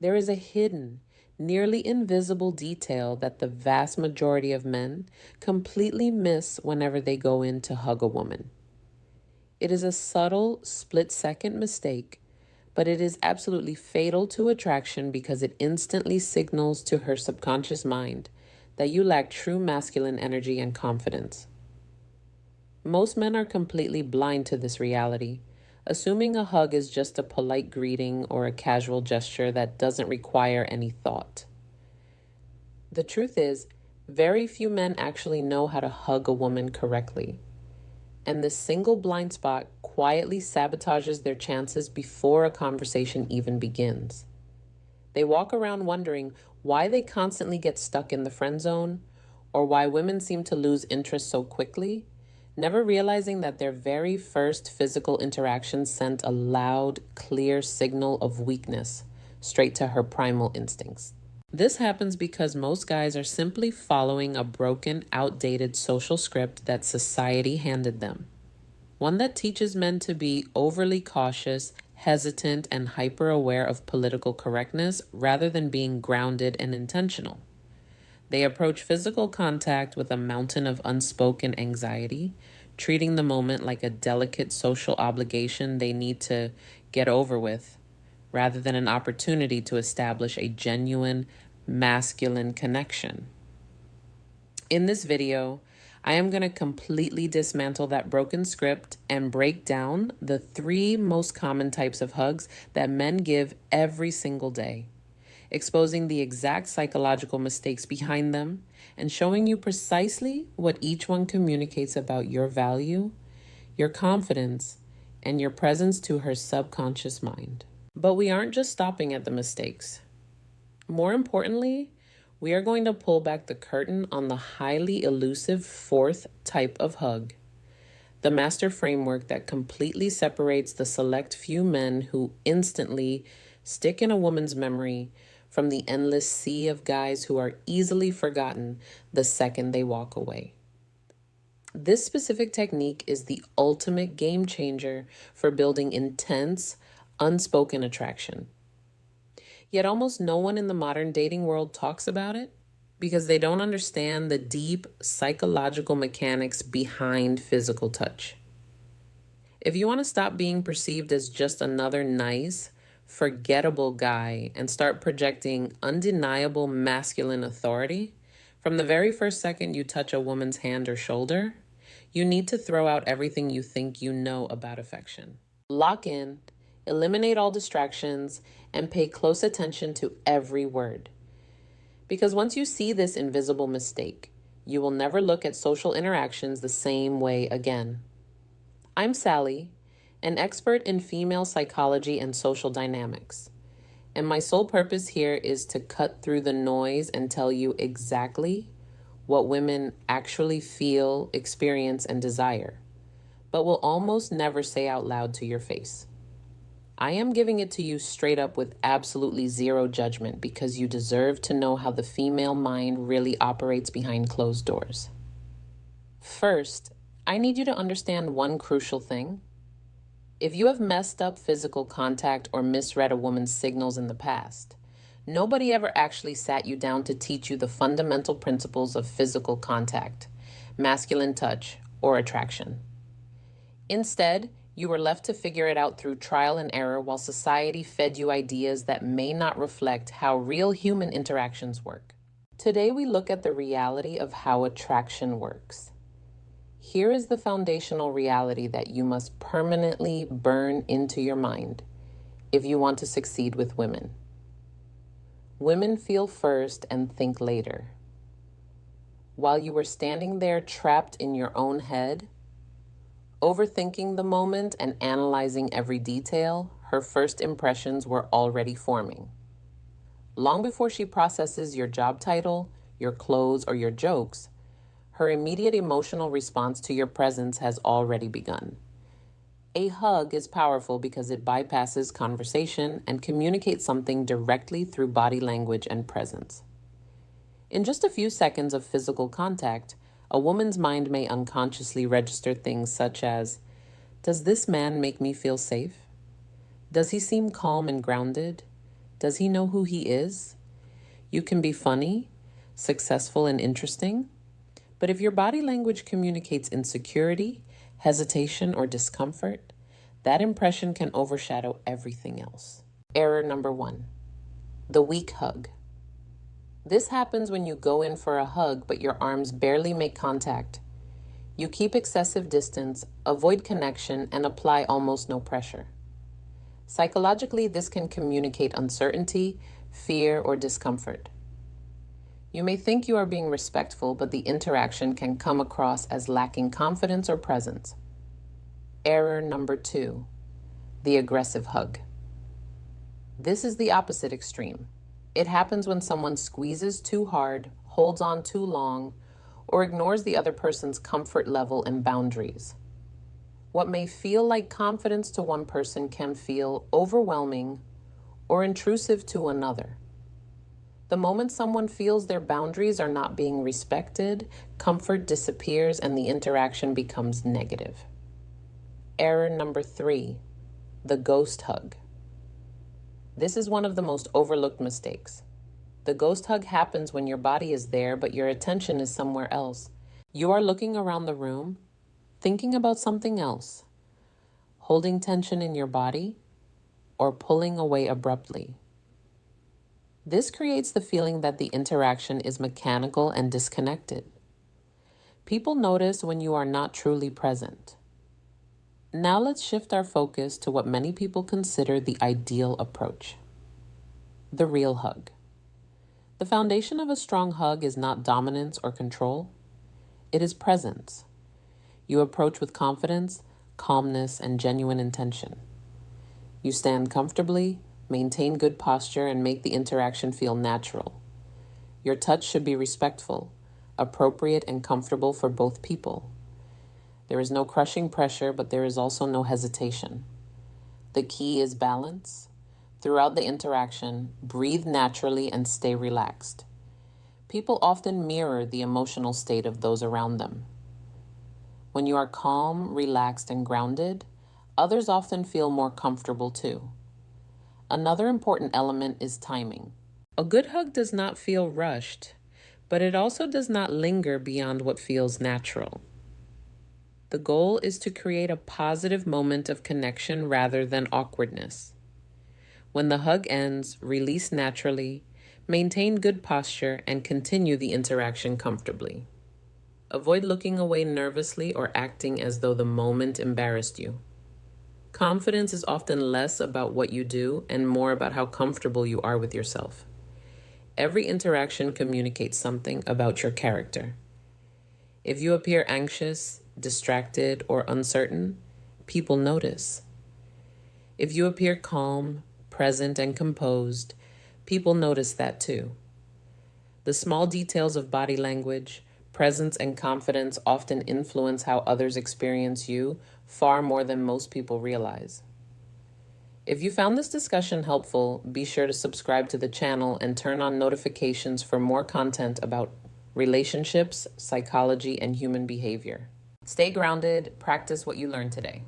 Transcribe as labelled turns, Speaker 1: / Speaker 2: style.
Speaker 1: There is a hidden, nearly invisible detail that the vast majority of men completely miss whenever they go in to hug a woman. It is a subtle, split-second mistake, but it is absolutely fatal to attraction because it instantly signals to her subconscious mind that you lack true masculine energy and confidence. Most men are completely blind to this reality, assuming a hug is just a polite greeting or a casual gesture that doesn't require any thought. The truth is, very few men actually know how to hug a woman correctly. And this single blind spot quietly sabotages their chances before a conversation even begins. They walk around wondering why they constantly get stuck in the friend zone or why women seem to lose interest so quickly, never realizing that their very first physical interaction sent a loud, clear signal of weakness straight to her primal instincts. This happens because most guys are simply following a broken, outdated social script that society handed them. One that teaches men to be overly cautious, hesitant, and hyper-aware of political correctness rather than being grounded and intentional. They approach physical contact with a mountain of unspoken anxiety, treating the moment like a delicate social obligation they need to get over with, rather than an opportunity to establish a genuine masculine connection. In this video, I am going to completely dismantle that broken script and break down the 3 most common types of hugs that men give every single day, exposing the exact psychological mistakes behind them and showing you precisely what each one communicates about your value, your confidence, and your presence to her subconscious mind. But we aren't just stopping at the mistakes. More importantly, we are going to pull back the curtain on the highly elusive 4th type of hug, the master framework that completely separates the select few men who instantly stick in a woman's memory from the endless sea of guys who are easily forgotten the second they walk away. This specific technique is the ultimate game changer for building intense, unspoken attraction. Yet almost no one in the modern dating world talks about it because they don't understand the deep psychological mechanics behind physical touch. If you want to stop being perceived as just another nice, forgettable guy and start projecting undeniable masculine authority, from the very first second you touch a woman's hand or shoulder, you need to throw out everything you think you know about affection. Lock in, eliminate all distractions, and pay close attention to every word. Because once you see this invisible mistake, you will never look at social interactions the same way again. I'm Sally, an expert in female psychology and social dynamics, and my sole purpose here is to cut through the noise and tell you exactly what women actually feel, experience, and desire, but will almost never say out loud to your face. I am giving it to you straight up with absolutely zero judgment because you deserve to know how the female mind really operates behind closed doors. First, I need you to understand one crucial thing. If you have messed up physical contact or misread a woman's signals in the past, nobody ever actually sat you down to teach you the fundamental principles of physical contact, masculine touch, or attraction. Instead, you were left to figure it out through trial and error while society fed you ideas that may not reflect how real human interactions work. Today, we look at the reality of how attraction works. Here is the foundational reality that you must permanently burn into your mind if you want to succeed with women. Women feel first and think later. While you were standing there trapped in your own head, overthinking the moment and analyzing every detail, her first impressions were already forming. Long before she processes your job title, your clothes, or your jokes, her immediate emotional response to your presence has already begun. A hug is powerful because it bypasses conversation and communicates something directly through body language and presence. In just a few seconds of physical contact, a woman's mind may unconsciously register things such as, does this man make me feel safe? Does he seem calm and grounded? Does he know who he is? You can be funny, successful, and interesting, but if your body language communicates insecurity, hesitation, or discomfort, that impression can overshadow everything else. Error number 1, the weak hug. This happens when you go in for a hug, but your arms barely make contact. You keep excessive distance, avoid connection, and apply almost no pressure. Psychologically, this can communicate uncertainty, fear, or discomfort. You may think you are being respectful, but the interaction can come across as lacking confidence or presence. Error number 2, the aggressive hug. This is the opposite extreme. It happens when someone squeezes too hard, holds on too long, or ignores the other person's comfort level and boundaries. What may feel like confidence to one person can feel overwhelming or intrusive to another. The moment someone feels their boundaries are not being respected, comfort disappears and the interaction becomes negative. Error number 3, the ghost hug. This is one of the most overlooked mistakes. The ghost hug happens when your body is there, but your attention is somewhere else. You are looking around the room, thinking about something else, holding tension in your body, or pulling away abruptly. This creates the feeling that the interaction is mechanical and disconnected. People notice when you are not truly present. Now let's shift our focus to what many people consider the ideal approach: the real hug. The foundation of a strong hug is not dominance or control. It is presence. You approach with confidence, calmness, and genuine intention. You stand comfortably, maintain good posture, and make the interaction feel natural. Your touch should be respectful, appropriate, and comfortable for both people. There is no crushing pressure, but there is also no hesitation. The key is balance. Throughout the interaction, breathe naturally and stay relaxed. People often mirror the emotional state of those around them. When you are calm, relaxed, and grounded, others often feel more comfortable too. Another important element is timing. A good hug does not feel rushed, but it also does not linger beyond what feels natural. The goal is to create a positive moment of connection rather than awkwardness. When the hug ends, release naturally, maintain good posture, and continue the interaction comfortably. Avoid looking away nervously or acting as though the moment embarrassed you. Confidence is often less about what you do and more about how comfortable you are with yourself. Every interaction communicates something about your character. If you appear anxious, distracted, or uncertain, people notice. If you appear calm, present, and composed, people notice that too. The small details of body language, presence, and confidence often influence how others experience you far more than most people realize. If you found this discussion helpful, be sure to subscribe to the channel and turn on notifications for more content about relationships, psychology, and human behavior. Stay grounded, practice what you learned today.